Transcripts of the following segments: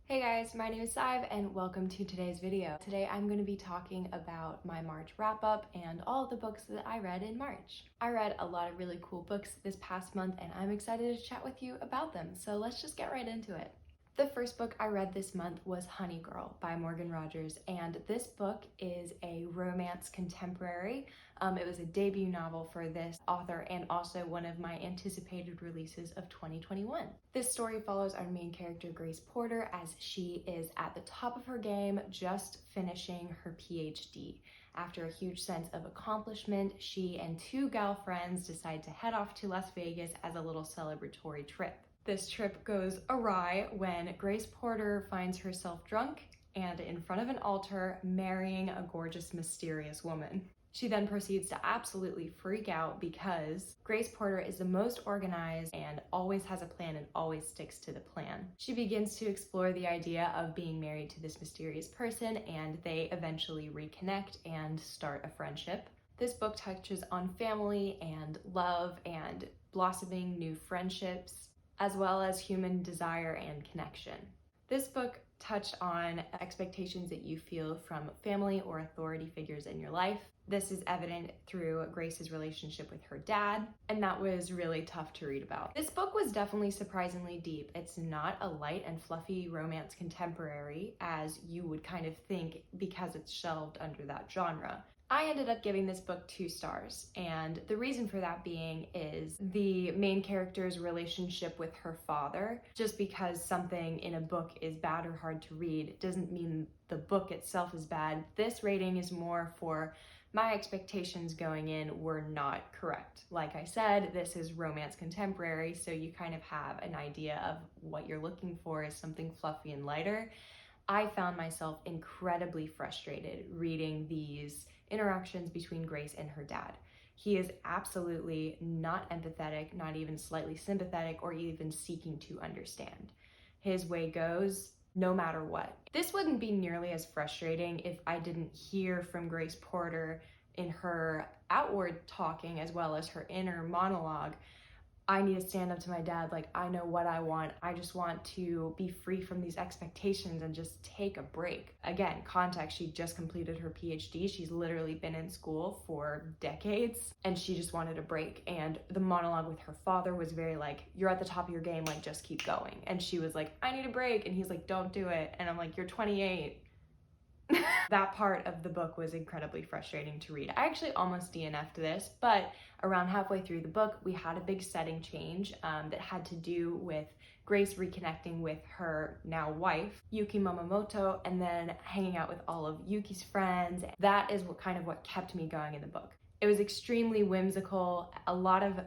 Hey guys, my name is Sive and welcome to today's video. Today I'm going to be talking about my March wrap-up and all of the books that I read in March. I read a lot of really cool books this past month and I'm excited to chat with you about them, so let's just get right into it. The first book I read this month was Honey Girl by Morgan Rogers, and this book is a romance contemporary. It was a debut novel for this author and also one of my anticipated releases of 2021. This story follows our main character Grace Porter as she is at the top of her game, just finishing her PhD. After a huge sense of accomplishment, she and two gal friends decide to head off to Las Vegas as a little celebratory trip. This trip goes awry when Grace Porter finds herself drunk and in front of an altar marrying a gorgeous, mysterious woman. She then proceeds to absolutely freak out because Grace Porter is the most organized and always has a plan and always sticks to the plan. She begins to explore the idea of being married to this mysterious person, and they eventually reconnect and start a friendship. This book touches on family and love and blossoming new friendships, as well as human desire and connection. This book touched on expectations that you feel from family or authority figures in your life. This is evident through Grace's relationship with her dad, and that was really tough to read about. This book was definitely surprisingly deep. It's not a light and fluffy romance contemporary, as you would kind of think because it's shelved under that genre. I ended up giving this book 2 stars, and the reason for that being is the main character's relationship with her father. Just because something in a book is bad or hard to read doesn't mean the book itself is bad. This rating is more for my expectations going in were not correct. Like I said, this is romance contemporary, so you kind of have an idea of what you're looking for is something fluffy and lighter. I found myself incredibly frustrated reading these interactions between Grace and her dad. He is absolutely not empathetic, not even slightly sympathetic, or even seeking to understand. His way goes no matter what. This wouldn't be nearly as frustrating if I didn't hear from Grace Porter in her outward talking as well as her inner monologue. I need to stand up to my dad, like, I know what I want. I just want to be free from these expectations and just take a break. Again, context, she just completed her PhD. She's literally been in school for decades and she just wanted a break. And the monologue with her father was very like, you're at the top of your game, like, just keep going. And she was like, I need a break. And he's like, don't do it. And I'm like, you're 28. That part of the book was incredibly frustrating to read. I actually almost DNF'd this, but around halfway through the book, we had a big setting change that had to do with Grace reconnecting with her now wife, Yuki Momomoto, and then hanging out with all of Yuki's friends. That is what kept me going in the book. It was extremely whimsical, a lot of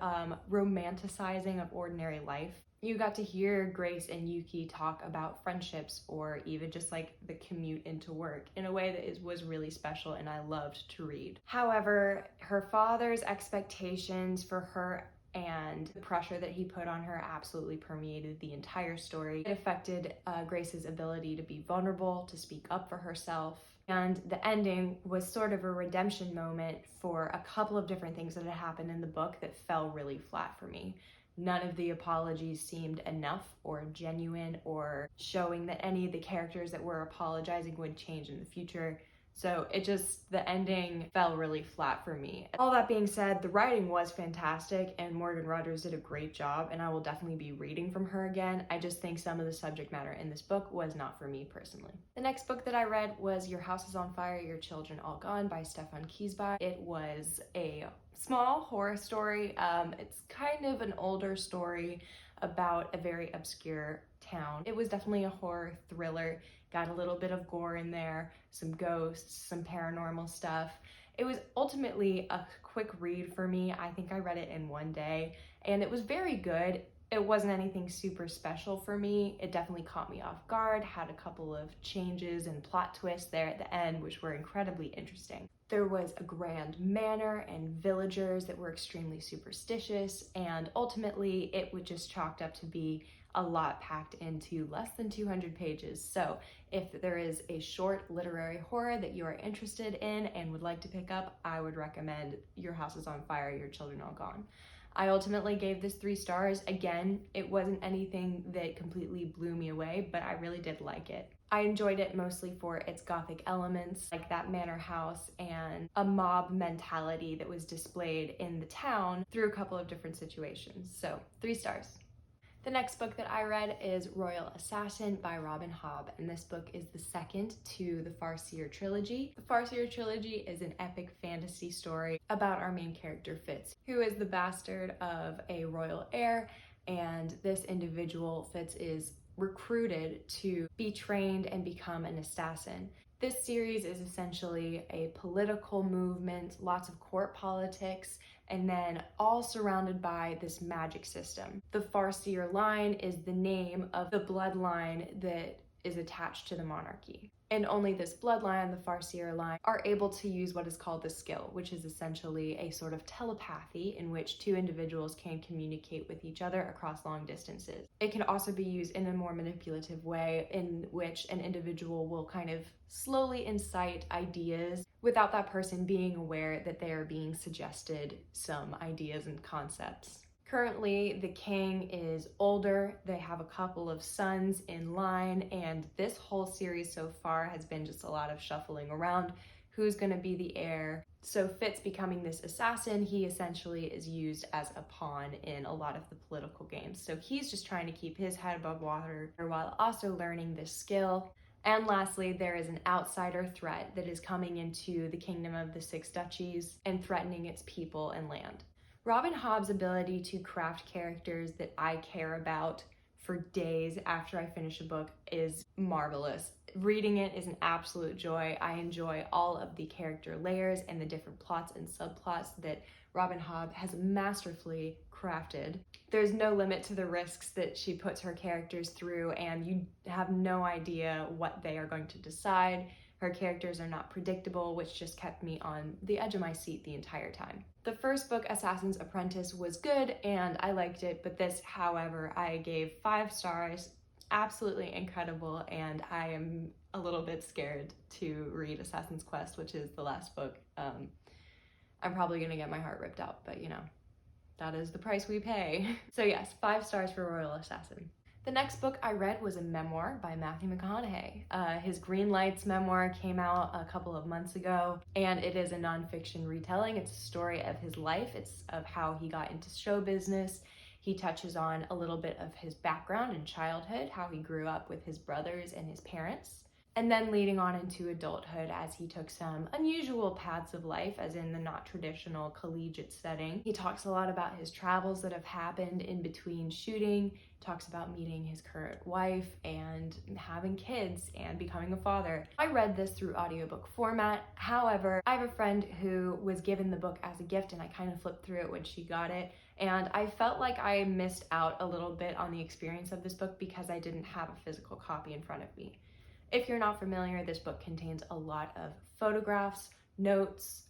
romanticizing of ordinary life. You got to hear Grace and Yuki talk about friendships or even just like the commute into work in a way that was really special and I loved to read. However, her father's expectations for her and the pressure that he put on her absolutely permeated the entire story. It affected Grace's ability to be vulnerable, to speak up for herself. And the ending was sort of a redemption moment for a couple of different things that had happened in the book that fell really flat for me. None of the apologies seemed enough or genuine or showing that any of the characters that were apologizing would change in the future. So the ending fell really flat for me. All that being said, the writing was fantastic and Morgan Rogers did a great job and I will definitely be reading from her again. I just think some of the subject matter in this book was not for me personally. The next book that I read was Your House is on Fire, Your Children All Gone by Stefan Kiesbach. It was a small horror story. It's kind of an older story about a very obscure town. It was definitely a horror thriller, got a little bit of gore in there, some ghosts, some paranormal stuff. It was ultimately a quick read for me. I think I read it in one day and it was very good. It wasn't anything super special for me. It definitely caught me off guard, had a couple of changes and plot twists there at the end, which were incredibly interesting. There was a grand manor and villagers that were extremely superstitious, and ultimately it was just chalked up to be a lot packed into less than 200 pages. So if there is a short literary horror that you are interested in and would like to pick up, I would recommend Your House is on Fire, Your Children All Gone. I ultimately gave this 3 stars. Again, it wasn't anything that completely blew me away, but I really did like it. I enjoyed it mostly for its gothic elements, like that manor house and a mob mentality that was displayed in the town through a couple of different situations. So 3 stars. The next book that I read is Royal Assassin by Robin Hobb, and this book is the second to the Farseer trilogy. The Farseer trilogy is an epic fantasy story about our main character Fitz, who is the bastard of a royal heir, and this individual, Fitz, is recruited to be trained and become an assassin. This series is essentially a political movement, lots of court politics, and then all surrounded by this magic system. The Farseer line is the name of the bloodline that is attached to the monarchy. And only this bloodline, the Farseer line, are able to use what is called the skill, which is essentially a sort of telepathy in which 2 individuals can communicate with each other across long distances. It can also be used in a more manipulative way in which an individual will kind of slowly incite ideas without that person being aware that they are being suggested some ideas and concepts. Currently, the king is older, they have a couple of sons in line, and this whole series so far has been just a lot of shuffling around who's going to be the heir. So Fitz becoming this assassin, he essentially is used as a pawn in a lot of the political games. So he's just trying to keep his head above water while also learning this skill. And lastly, there is an outsider threat that is coming into the kingdom of the 6 duchies and threatening its people and land. Robin Hobb's ability to craft characters that I care about for days after I finish a book is marvelous. Reading it is an absolute joy. I enjoy all of the character layers and the different plots and subplots that Robin Hobb has masterfully crafted. There's no limit to the risks that she puts her characters through, and you have no idea what they are going to decide. Her characters are not predictable, which just kept me on the edge of my seat the entire time. The first book, Assassin's Apprentice, was good and I liked it, but this, however, I gave 5 stars. Absolutely incredible, and I am a little bit scared to read Assassin's Quest, which is the last book. I'm probably gonna get my heart ripped out, but you know, that is the price we pay. So yes, 5 stars for Royal Assassin. The next book I read was a memoir by Matthew McConaughey. His Green Lights memoir came out a couple of months ago, and it is a nonfiction retelling. It's a story of his life. It's of how he got into show business. He touches on a little bit of his background and childhood, how he grew up with his brothers and his parents, and then leading on into adulthood as he took some unusual paths of life, as in the not traditional collegiate setting. He talks a lot about his travels that have happened in between shooting, talks about meeting his current wife and having kids and becoming a father. I read this through audiobook format. However, I have a friend who was given the book as a gift and I kind of flipped through it when she got it, and I felt like I missed out a little bit on the experience of this book because I didn't have a physical copy in front of me. If you're not familiar, this book contains a lot of photographs, notes,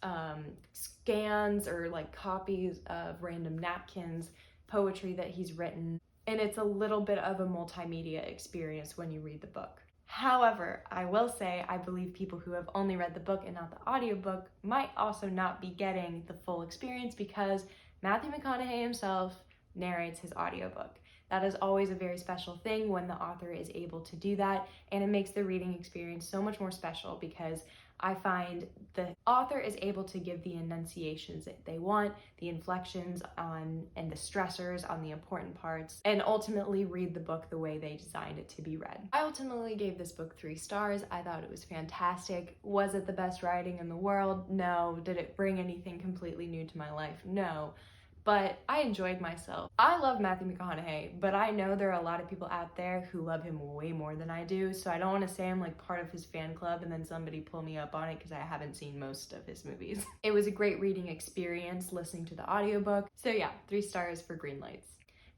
scans, or like copies of random napkins, poetry that he's written, and it's a little bit of a multimedia experience when you read the book. However, I will say I believe people who have only read the book and not the audiobook might also not be getting the full experience because Matthew McConaughey himself narrates his audiobook. That is always a very special thing when the author is able to do that, and it makes the reading experience so much more special because I find the author is able to give the enunciations that they want, the inflections on and the stressors on the important parts, and ultimately read the book the way they designed it to be read. I ultimately gave this book 3 stars. I thought it was fantastic. Was it the best writing in the world? No. Did it bring anything completely new to my life? No. But I enjoyed myself. I love Matthew McConaughey, but I know there are a lot of people out there who love him way more than I do, so I don't want to say I'm like part of his fan club and then somebody pull me up on it because I haven't seen most of his movies. It was a great reading experience listening to the audiobook, so yeah, 3 stars for Green Lights.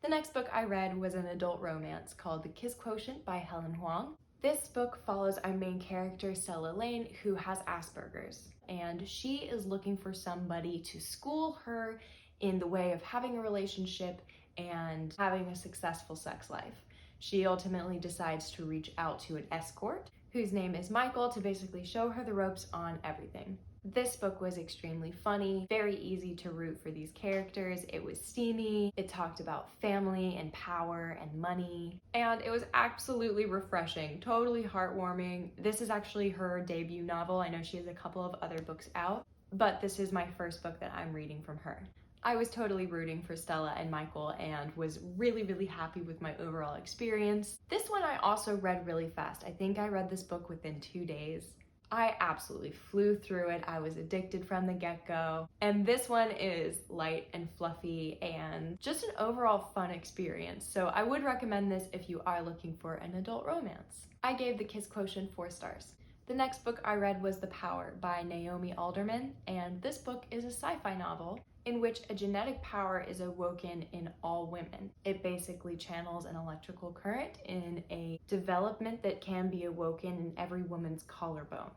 The next book I read was an adult romance called The Kiss Quotient by Helen Huang. This book follows our main character, Stella Lane, who has Asperger's, and she is looking for somebody to school her in the way of having a relationship and having a successful sex life. She ultimately decides to reach out to an escort whose name is Michael to basically show her the ropes on everything. This book was extremely funny, very easy to root for these characters. It was steamy, it talked about family and power and money, and it was absolutely refreshing, totally heartwarming. This is actually her debut novel. I know she has a couple of other books out, but this is my first book that I'm reading from her. I was totally rooting for Stella and Michael and was really happy with my overall experience. This one I also read really fast. I think I read this book within 2 days. I absolutely flew through it. I was addicted from the get-go. And this one is light and fluffy and just an overall fun experience. So I would recommend this if you are looking for an adult romance. I gave the Kiss Quotient 4 stars. The next book I read was The Power by Naomi Alderman, and this book is a sci-fi novel in which a genetic power is awoken in all women. It basically channels an electrical current in a development that can be awoken in every woman's collarbone.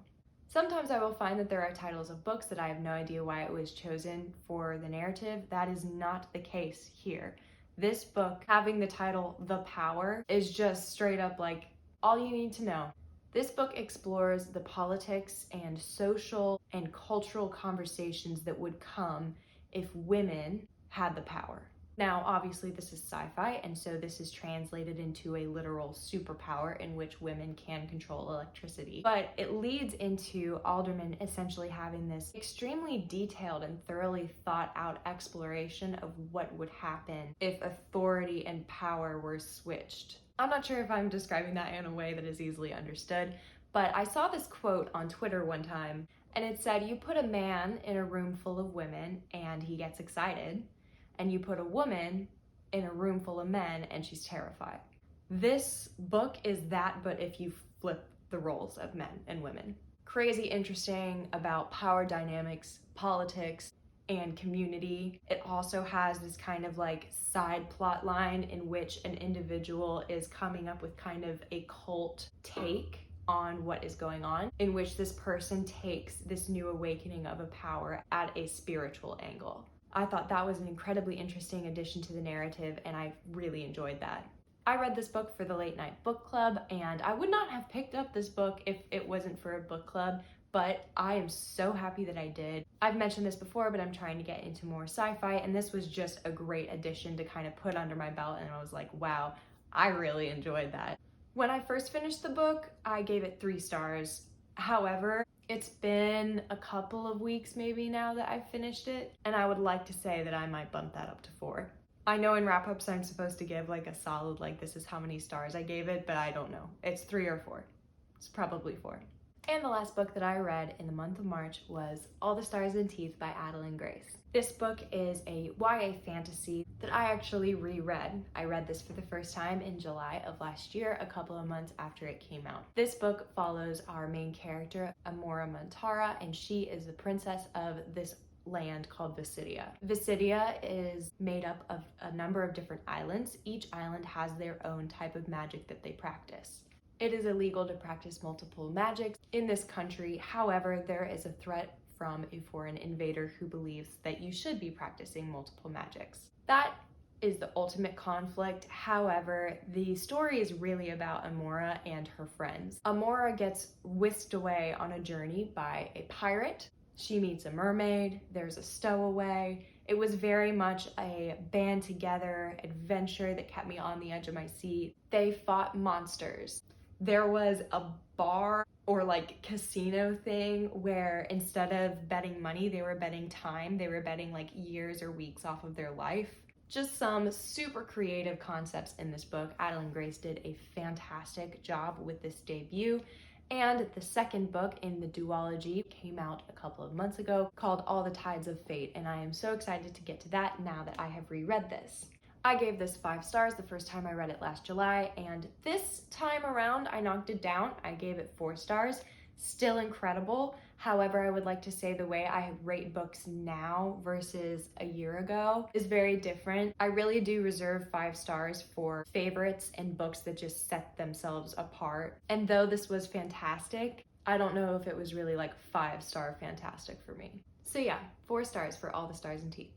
Sometimes I will find that there are titles of books that I have no idea why it was chosen for the narrative. That is not the case here. This book, having the title The Power, is just straight up like all you need to know. This book explores the politics and social and cultural conversations that would come if women had the power. Now, obviously this is sci-fi, and so this is translated into a literal superpower in which women can control electricity. But it leads into Alderman essentially having this extremely detailed and thoroughly thought out exploration of what would happen if authority and power were switched. I'm not sure if I'm describing that in a way that is easily understood, but I saw this quote on Twitter one time, and it said, you put a man in a room full of women and he gets excited, and you put a woman in a room full of men and she's terrified. This book is that, but if you flip the roles of men and women. Crazy interesting about power dynamics, politics, and community. It also has this kind of like side plot line in which an individual is coming up with kind of a cult take on what is going on, in which this person takes this new awakening of a power at a spiritual angle. I thought that was an incredibly interesting addition to the narrative, and I really enjoyed that. I read this book for the late night book club, and I would not have picked up this book if it wasn't for a book club, but I am so happy that I did. I've mentioned this before, but I'm trying to get into more sci-fi, and this was just a great addition to kind of put under my belt, and I was like, wow, I really enjoyed that. When I first finished the book, I gave it 3 stars. However, it's been a couple of weeks maybe now that I've finished it, and I would like to say that I might bump that up to 4. I know in wrap-ups I'm supposed to give like a solid, like this is how many stars I gave it, but I don't know. It's 3 or 4. It's probably 4. And the last book that I read in the month of March was All the Stars and Teeth by Adeline Grace. This book is a YA fantasy that I actually reread. I read this for the first time in July of last year, a couple of months after it came out. This book follows our main character, Amora Montara, and she is the princess of this land called Visidia. Visidia is made up of a number of different islands. Each island has their own type of magic that they practice. It is illegal to practice multiple magics in this country. However, there is a threat from a foreign invader who believes that you should be practicing multiple magics. That is the ultimate conflict. However, the story is really about Amora and her friends. Amora gets whisked away on a journey by a pirate. She meets a mermaid, there's a stowaway. It was very much a band together adventure that kept me on the edge of my seat. They fought monsters. There was a bar or like casino thing where instead of betting money, they were betting time. They were betting like years or weeks off of their life. Just some super creative concepts in this book. Adeline Grace did a fantastic job with this debut. And the second book in the duology came out a couple of months ago called All the Tides of Fate, and I am so excited to get to that now that I have reread this. I gave this 5 stars the first time I read it last July, and this time around I knocked it down. I gave it 4 stars. Still incredible. However, I would like to say the way I rate books now versus a year ago is very different. I really do reserve 5 stars for favorites and books that just set themselves apart. And though this was fantastic, I don't know if it was really like 5-star fantastic for me. So yeah, 4 stars for All the Stars and Teeth.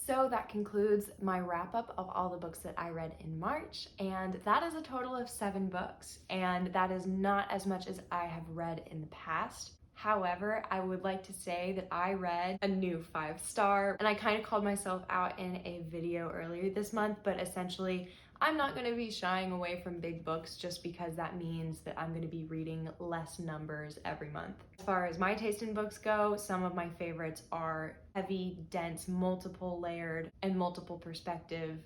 So that concludes my wrap up of all the books that I read in March, and that is a total of 7 books, and that is not as much as I have read in the past. However, I would like to say that I read a new 5-star, and I kind of called myself out in a video earlier this month, but essentially I'm not going to be shying away from big books just because that means that I'm going to be reading less numbers every month. As far as my taste in books go, some of my favorites are heavy, dense, multiple layered, and multiple perspective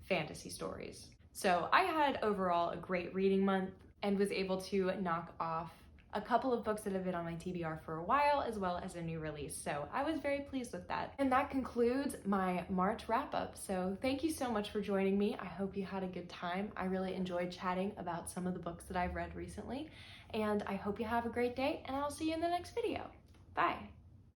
fantasy stories. So I had overall a great reading month and was able to knock off a couple of books that have been on my TBR for a while, as well as a new release. So I was very pleased with that. And that concludes my March wrap up. So thank you so much for joining me. I hope you had a good time. I really enjoyed chatting about some of the books that I've read recently. And I hope you have a great day, and I'll see you in the next video. Bye.